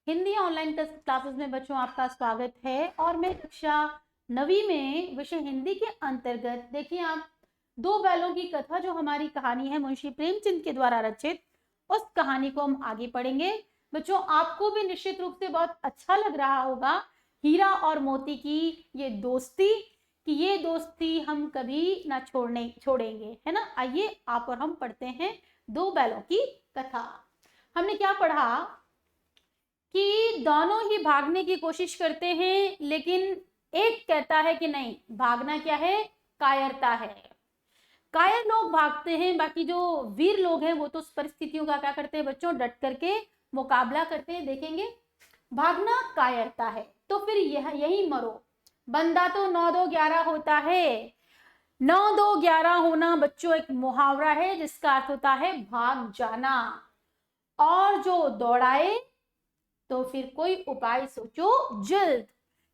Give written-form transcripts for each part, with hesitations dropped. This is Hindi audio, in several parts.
हिंदी ऑनलाइन क्लासेस में बच्चों आपका स्वागत है। और मैं कक्षा 9वीं में विषय हिंदी के अंतर्गत देखिए आप दो बैलों की कथा जो हमारी कहानी है मुंशी प्रेमचंद के द्वारा रचित, उस कहानी को हम आगे पढ़ेंगे। बच्चों आपको भी निश्चित रूप से बहुत अच्छा लग रहा होगा हीरा और मोती की ये दोस्ती, कि ये दोस्ती हम कभी ना छोड़ेंगे, है ना। आइए आप और हम पढ़ते हैं दो बैलों की कथा। हमने क्या पढ़ा कि दोनों ही भागने की कोशिश करते हैं, लेकिन एक कहता है कि नहीं, भागना क्या है, कायरता है। कायर लोग भागते हैं, बाकी जो वीर लोग हैं वो तो परिस्थितियों का क्या करते हैं बच्चों, डट करके मुकाबला करते हैं। देखेंगे भागना कायरता है तो फिर यही मरो। बंदा तो 9-2-11 होता है। 9-2-11 होना बच्चों एक मुहावरा है जिसका अर्थ होता है भाग जाना। और जो दौड़ाए तो फिर कोई उपाय सोचो जल्द।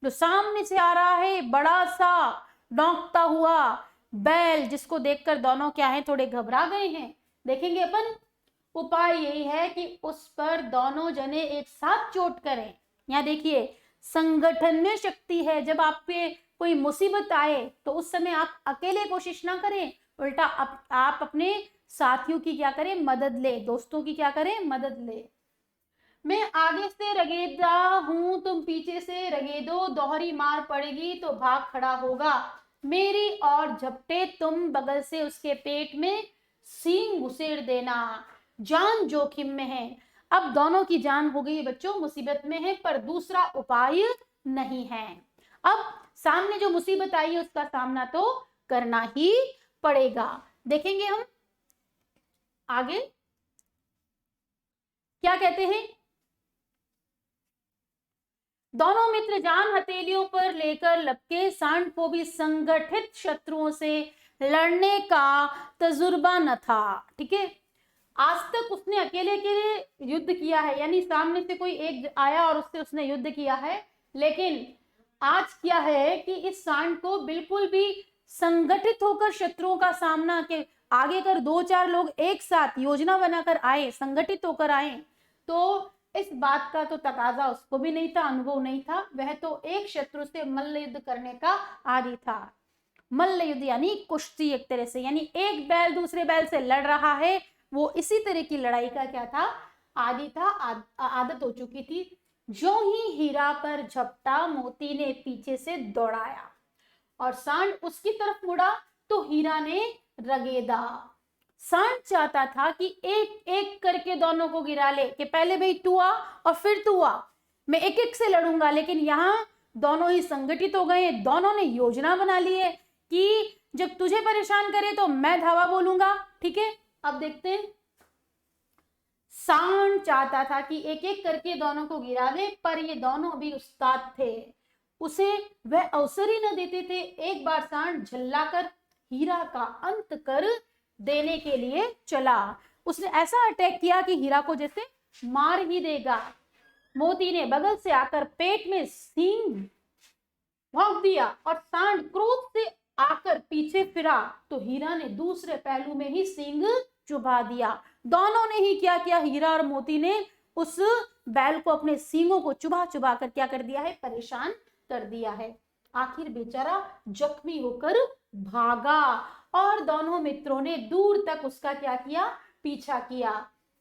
जो सामने से आ रहा है बड़ा सा डोंकता हुआ बैल, जिसको देखकर दोनों क्या है, थोड़े घबरा गए हैं। देखेंगे अपन उपाय यही है कि उस पर दोनों जने एक साथ चोट करें। यहाँ देखिए संगठन में शक्ति है। जब आप पे कोई मुसीबत आए तो उस समय आप अकेले कोशिश ना करें, उल्टा आप अपने साथियों की क्या करें, मदद ले, दोस्तों की क्या करें, मदद ले। मैं आगे से रगेदा हूं, तुम पीछे से रगेदो, दोहरी मार पड़ेगी तो भाग खड़ा होगा। मेरी और झपटे तुम, बगल से उसके पेट में सींग घुसेड़ देना। जान जोखिम में है। अब दोनों की जान हो गई बच्चों, मुसीबत में है, पर दूसरा उपाय नहीं है। अब सामने जो मुसीबत आई है उसका सामना तो करना ही पड़ेगा। देखेंगे हम आगे क्या कहते हैं। दोनों मित्र जान हथेलियों पर लेकर लपके। सांड को भी संगठित शत्रुओं से लड़ने का तजुर्बा न था, ठीक है। आज तक उसने अकेले के युद्ध किया है, यानी सामने से कोई एक आया और उससे उसने युद्ध किया है, लेकिन आज क्या है कि इस सांड को बिल्कुल भी संगठित होकर शत्रुओं का सामना के आगे कर 2-4 लोग एक साथ योजना बनाकर आए, संगठित होकर आए, तो इस बात का तो तकाजा उसको भी नहीं था, अनुभव नहीं था। वह तो एक शत्रु से मल्ल युद्ध करने का आदी था। मल्ल युद्ध यानी कुश्ती एक तरह से, यानी एक बैल दूसरे बैल से लड़ रहा है, वो इसी तरह की लड़ाई का क्या था, आदी था, आदत हो चुकी थी। जो ही हीरा पर झपटा, मोती ने पीछे से दौड़ाया और सांड उसकी तरफ मुड़ा तो हीरा ने रगेदा। सांड चाहता था कि एक एक करके दोनों को गिरा ले, कि पहले भाई तू आ और फिर तू आ, मैं एक एक से लड़ूंगा। लेकिन यहां दोनों ही संगठित हो गए, दोनों ने योजना बना ली है कि जब तुझे परेशान करे तो मैं धावा बोलूंगा, ठीक है। अब देखते हैं, सांड चाहता था कि एक एक करके दोनों को गिरा दे, पर ये दोनों भी उस्ताद थे, उसे वह अवसर ही न देते थे। एक बार सांड झल्लाकर हीरा का अंत कर देने के लिए चला। उसने ऐसा अटैक किया कि हीरा को जैसे मार ही देगा। मोती ने बगल से आकर पेट में सींग भोंक दिया और सांड क्रोध से आकर पीछे फिरा तो हीरा ने दूसरे पहलू में ही सींग चुभा दिया। दोनों ने ही क्या किया, हीरा और मोती ने उस बैल को अपने सींगों को चुभा चुभा कर क्या कर दिया है, परेशान कर दिया है। आखिर बेचारा जख्मी होकर भागा और दोनों मित्रों ने दूर तक उसका क्या किया, पीछा किया।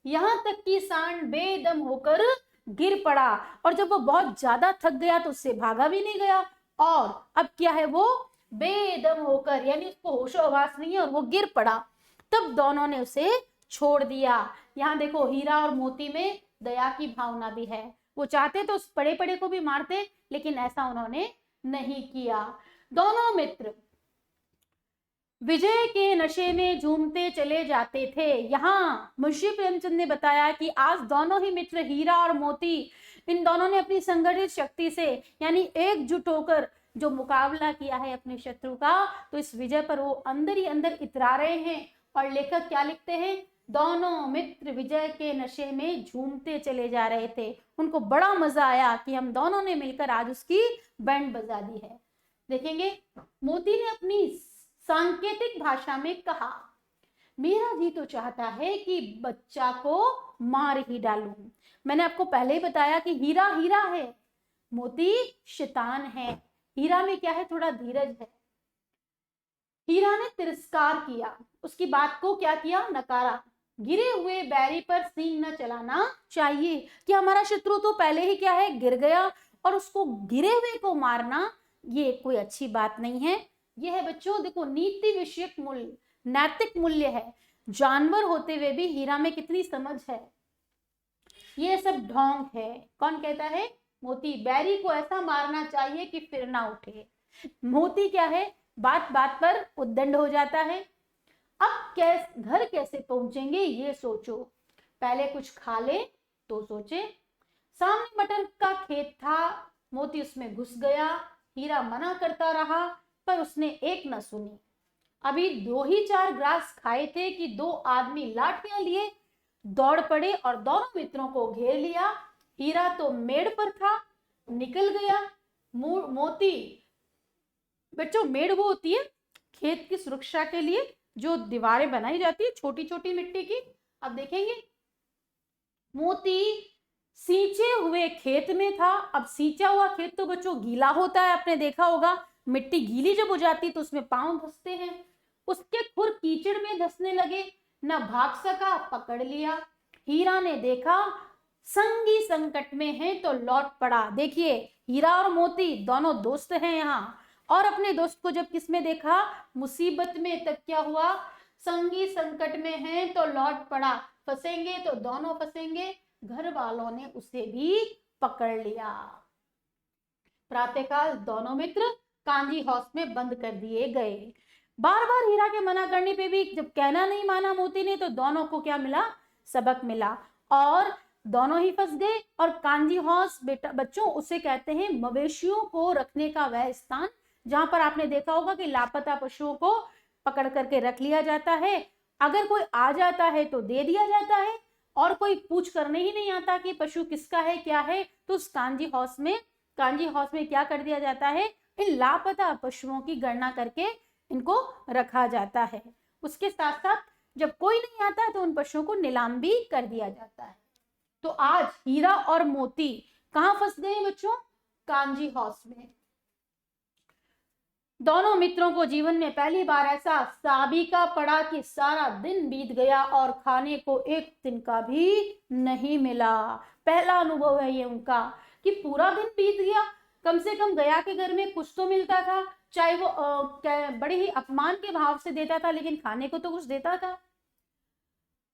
यहां तक कि सांड बेदम होकर गिर पड़ा, और जब वो बहुत ज्यादा थक गया तो उससे भागा भी नहीं गया, और अब क्या है, वो बेदम होकर, यानी उसको होशोहवास नहीं है और वो गिर पड़ा। तब दोनों ने उसे छोड़ दिया। यहाँ देखो हीरा और मोती में दया की भावना भी है। वो चाहते तो उस पड़े पड़े को भी मारते, लेकिन ऐसा उन्होंने नहीं किया। दोनों मित्र विजय के नशे में झूमते चले जाते थे। यहाँ मुंशी प्रेमचंद ने बताया कि आज दोनों ही मित्र हीरा और मोती, इन दोनों ने अपनी संगठित शक्ति से, यानी एकजुट होकर जो मुकाबला किया है अपने शत्रु का, तो इस विजय पर वो अंदर ही अंदर इतरा रहे हैं। और लेखक क्या लिखते हैं, दोनों मित्र विजय के नशे में झूमते चले जा रहे थे। उनको बड़ा मजा आया कि हम दोनों ने मिलकर आज उसकी बैंड बजा दी है। देखेंगे मोती ने अपनी सांकेतिक भाषा में कहा, मेरा जी तो चाहता है कि बच्चा को मार ही डालूं। मैंने आपको पहले ही बताया कि हीरा हीरा है, मोती शैतान है। हीरा में क्या है, थोड़ा धीरज है। हीरा ने तिरस्कार किया, उसकी बात को क्या किया, नकारा। गिरे हुए बैरी पर सींग न चलाना चाहिए, कि हमारा शत्रु तो पहले ही क्या है, गिर गया, और उसको गिरे हुए को मारना ये कोई अच्छी बात नहीं है। यह है बच्चों, देखो नीति विषयक मूल्य, नैतिक मूल्य है। जानवर होते हुए भी हीरा में कितनी समझ है। ये सब ढोंग है। कौन कहता है, मोती। बैरी को ऐसा मारना चाहिए कि फिर ना उठे। मोती क्या है, बात बात पर उद्दंड हो जाता है। अब घर कैसे पहुंचेंगे ये सोचो, पहले कुछ खा ले तो सोचे। सामने मटर का खेत था, मोती उसमें घुस गया। हीरा मना करता रहा पर उसने एक न सुनी। अभी 2 ही 4 ग्रास खाए थे कि 2 आदमी लाठियां लिए दौड़ पड़े और दोनों मित्रों को घेर लिया। हीरा तो मेड़ पर था, निकल गया। मोती, बच्चों मेड़ वो होती है खेत की सुरक्षा के लिए जो दीवारें बनाई जाती है छोटी छोटी मिट्टी की। अब देखेंगे, मोती सींचे हुए खेत में था। अब सींचा हुआ खेत तो बच्चों गीला होता है, आपने देखा होगा। मिट्टी गीली जब हो जाती तो उसमें पांव धंसते हैं। उसके खुर कीचड़ में धंसने लगे, न भाग सका, पकड़ लिया। हीरा ने देखा संगी संकट में है तो लौट पड़ा। देखिए, हीरा और मोती दोनों दोस्त हैं यहाँ, और अपने दोस्त को जब किसमें देखा, मुसीबत में, तब क्या हुआ, संगी संकट में है तो लौट पड़ा। फंसेंगे तो दोनों फंसेंगे। घर वालों ने उसे भी पकड़ लिया। प्रातःकाल दोनों मित्र कांजी हाउस में बंद कर दिए गए। बार बार हीरा के मना करने पे भी जब कहना नहीं माना मोती ने, तो दोनों को क्या मिला, सबक मिला, और दोनों ही फंस गए। और कांजी हाउस बेटा बच्चों उसे कहते हैं मवेशियों को रखने का वह स्थान जहां पर आपने देखा होगा कि लापता पशुओं को पकड़ करके रख लिया जाता है। अगर कोई आ जाता है तो दे दिया जाता है, और कोई पूछ करने ही नहीं आता कि पशु किसका है क्या है, तो उस कांजी हाउस में क्या कर दिया जाता है, इन लापता पशुओं की गणना करके इनको रखा जाता है। उसके साथ साथ जब कोई नहीं आता है तो उन पशुओं को नीलाम भी कर दिया जाता है। तो आज हीरा और मोती कहां फंस गए बच्चों, कांजी हाउस में। दोनों मित्रों को जीवन में पहली बार ऐसा साबिका पड़ा कि सारा दिन बीत गया और खाने को एक दिन का भी नहीं मिला। पहला अनुभव है ये उनका कि पूरा दिन बीत गया। कम से कम गया के घर में कुछ तो मिलता था, चाहे वो बड़े ही अपमान के भाव से देता था, लेकिन खाने को तो कुछ देता था।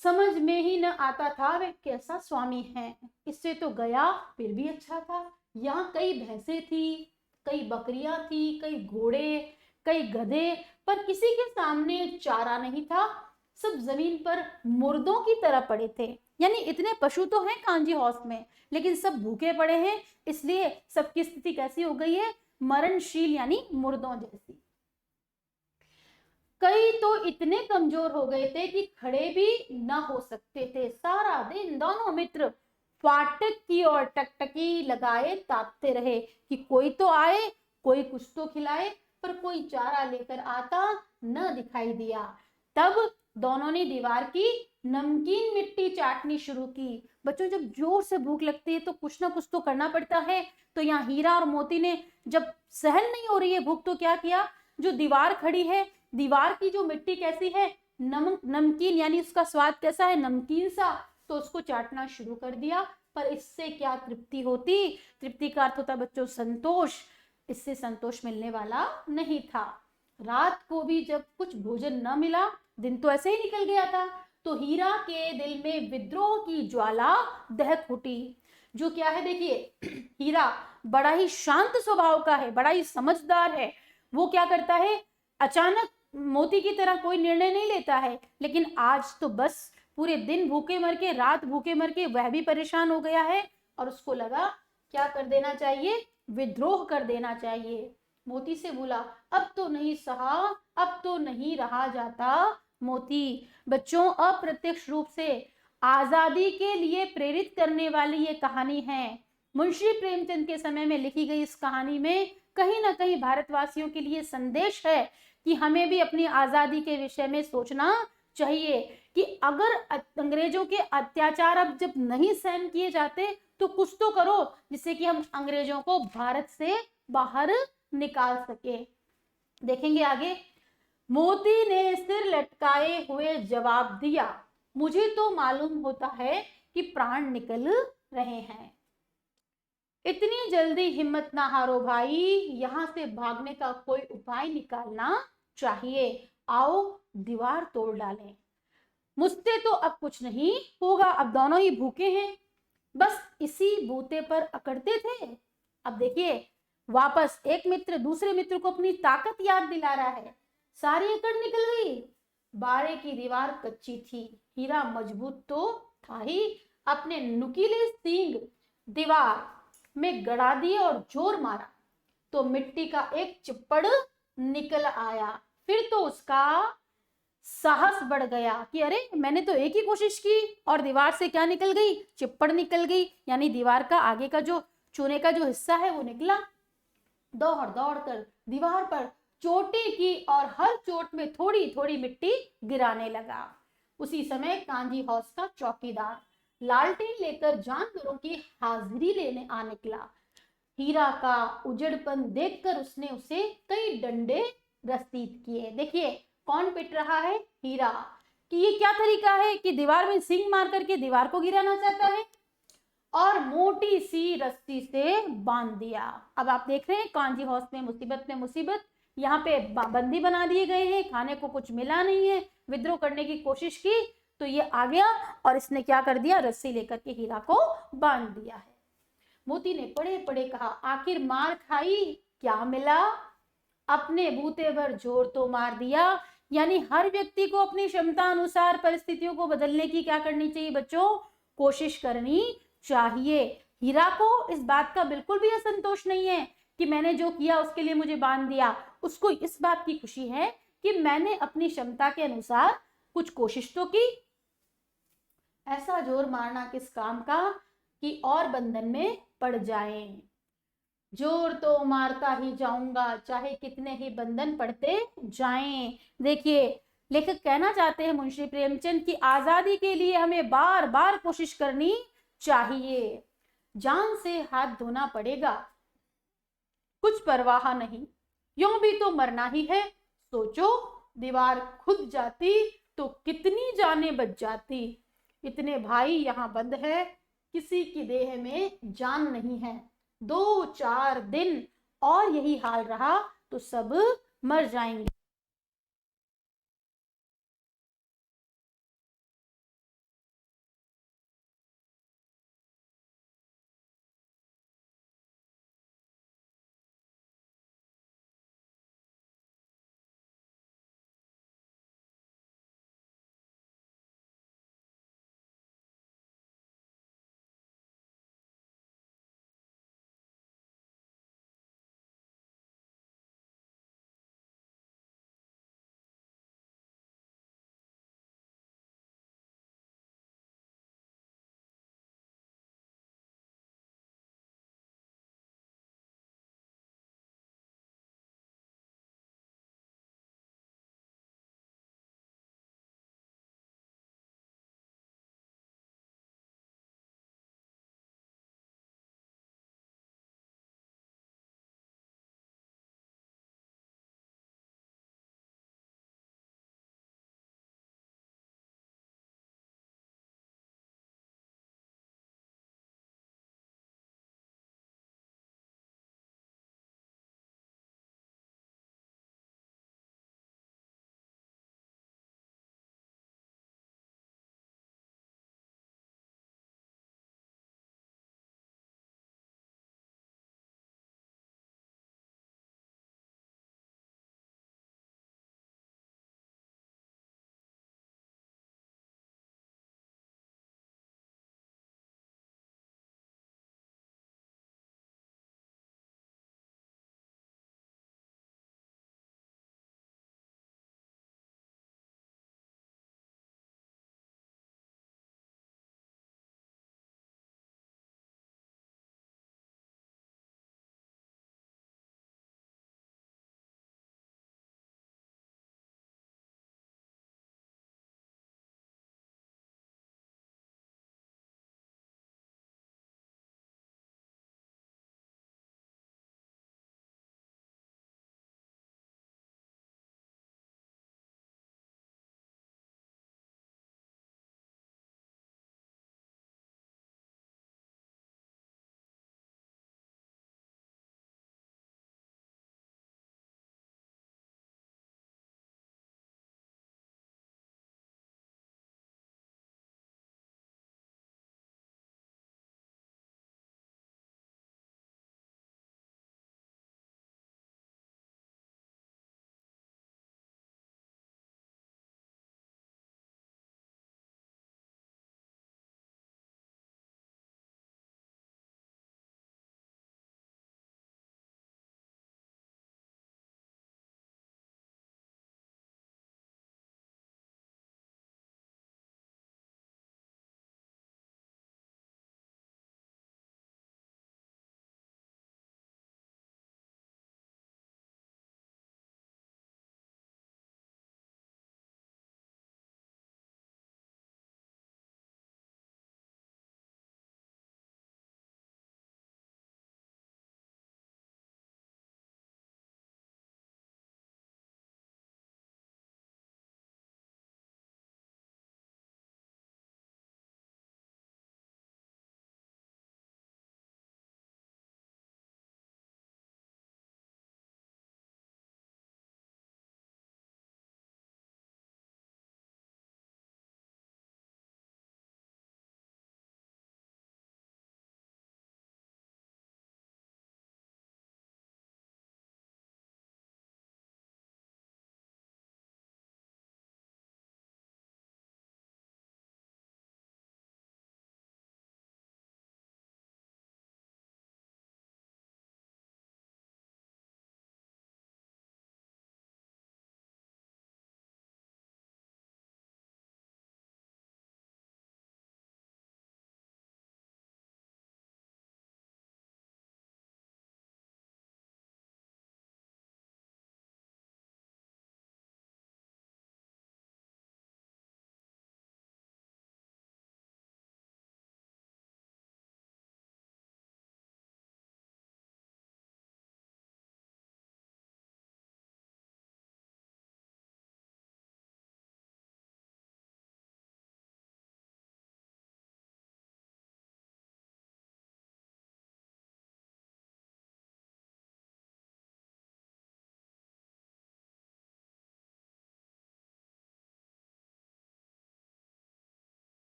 समझ में ही न आता था वे कैसा स्वामी है। इससे तो गया फिर भी अच्छा था। यहाँ कई भैंसे थी, कई बकरियां थी, कई घोड़े, कई गधे, पर किसी के सामने चारा नहीं था। सब जमीन पर मुर्दों की तरह पड़े थे। यानी इतने पशु तो हैं कांजी हाउस में, लेकिन सब भूखे पड़े हैं। इसलिए सबकी स्थिति कैसी हो गई है, मरणशील, यानी मुर्दों जैसी। कई तो इतने कमजोर हो गए थे कि खड़े भी न हो सकते थे। सारा दिन दोनों मित्र फाटक की ओर टकटकी लगाए ताकते रहे कि कोई तो आए, कोई कुछ तो खिलाए, पर कोई चारा लेकर आता न दिखाई दिया। तब दोनों ने दीवार की नमकीन मिट्टी चाटनी शुरू की। बच्चों, जब जोर से भूख लगती है तो कुछ ना कुछ तो करना पड़ता है। तो यहाँ हीरा और मोती ने जब सहन नहीं हो रही है भूख, तो क्या किया, जो दीवार खड़ी है, दीवार की जो मिट्टी कैसी है, नमकीन, यानी उसका स्वाद कैसा है, नमकीन सा, तो उसको चाटना शुरू कर दिया। पर इससे क्या तृप्ति होती, तृप्ति का अर्थ होता बच्चों संतोष। इससे संतोष मिलने वाला नहीं था। रात को भी जब कुछ भोजन न मिला, दिन तो ऐसे ही निकल गया था, तो हीरा के दिल में विद्रोह की ज्वाला दहक उठी। जो क्या है, देखिए, हीरा बड़ा ही शांत स्वभाव का है, बड़ा ही समझदार है। वो क्या करता है, अचानक मोती की तरह कोई निर्णय नहीं लेता है, लेकिन आज तो बस पूरे दिन भूखे मर के, रात भूखे मर के वह भी परेशान हो गया है, और उसको लगा क्या कर देना चाहिए, विद्रोह कर देना चाहिए। मोती से बोला, अब तो नहीं सहा, अब तो नहीं रहा जाता। मोती बच्चों अप्रत्यक्ष रूप से आजादी के लिए प्रेरित करने वाली ये कहानी है। मुंशी प्रेमचंद के समय में लिखी गई इस कहानी में कहीं ना कहीं भारतवासियों के लिए संदेश है कि हमें भी अपनी आजादी के विषय में सोचना चाहिए कि अगर अंग्रेजों के अत्याचार अब जब नहीं सहन किए जाते तो कुछ तो करो जिससे कि हम अंग्रेजों को भारत से बाहर निकाल सके। देखेंगे आगे। मोती ने सिर लटकाए हुए जवाब दिया, मुझे तो मालूम होता है कि प्राण निकल रहे हैं। इतनी जल्दी हिम्मत ना हारो भाई, यहां से भागने का कोई उपाय निकालना चाहिए। आओ दीवार तोड़ डालें। मुझसे तो अब कुछ नहीं होगा, अब दोनों ही भूखे हैं, बस इसी बूते पर अकड़ते थे। अब देखिए वापस एक मित्र दूसरे मित्र को अपनी ताकत याद दिला रहा है। सारी अकड़ निकल गई। बाड़े की दीवार कच्ची थी, हीरा मजबूत तो था ही। अपने नुकीले सींग दीवार में गड़ा दिए और जोर मारा तो मिट्टी का एक चिप्पड़ निकल आया। फिर तो उसका साहस बढ़ गया कि अरे मैंने तो एक ही कोशिश की और दीवार से क्या निकल गई, चिप्पड़ निकल गई, यानी दीवार का आगे का जो चूने का जो हिस्सा है वो निकला। दौड़ दौड़ कर दीवार पर चोटी की और हर चोट में थोड़ी थोड़ी मिट्टी गिराने लगा। उसी समय कांजी हौस का चौकीदार लालटेन लेकर जानवरों की हाजिरी लेने आ निकला। हीरा का उजड़पन देखकर उसने उसे कई डंडे रसीद किए। देखिए कौन पिट रहा है, हीरा। कि ये क्या तरीका है कि दीवार में सिंग मार करके दीवार को गिराना चाहता है और मोटी सी रस्सी से बांध दिया। अब आप देख रहे हैं कांजी हौस में मुसीबत, यहाँ पे बंदी बना दिए गए हैं, खाने को कुछ मिला नहीं है, विद्रोह करने की कोशिश की तो ये आ गया और इसने क्या कर दिया, रस्सी लेकर के हीरा को बांध दिया है। मोती ने पड़े पड़े कहा, आखिर मार खाई क्या मिला, अपने बूते भर जोर तो मार दिया। यानी हर व्यक्ति को अपनी क्षमता अनुसार परिस्थितियों को बदलने की क्या करनी चाहिए बच्चों, कोशिश करनी चाहिए। हीरा को इस बात का बिल्कुल भी असंतोष नहीं है कि मैंने जो किया उसके लिए मुझे बांध दिया। उसको इस बात की खुशी है कि मैंने अपनी क्षमता के अनुसार कुछ कोशिश तो की। ऐसा जोर मारना किस काम का कि और बंधन में पड़ जाएं। जोर तो मारता ही जाऊंगा चाहे कितने ही बंधन पड़ते जाएं। देखिए लेखक कहना चाहते हैं मुंशी प्रेमचंद की आजादी के लिए हमें बार बार कोशिश करनी चाहिए। जान से हाथ धोना पड़ेगा, कुछ परवाह नहीं, यूं भी तो मरना ही है। सोचो दीवार खुद जाती तो कितनी जानें बच जाती। इतने भाई यहाँ बंद है, किसी की देह में जान नहीं है। 2-4 दिन और यही हाल रहा तो सब मर जाएंगे।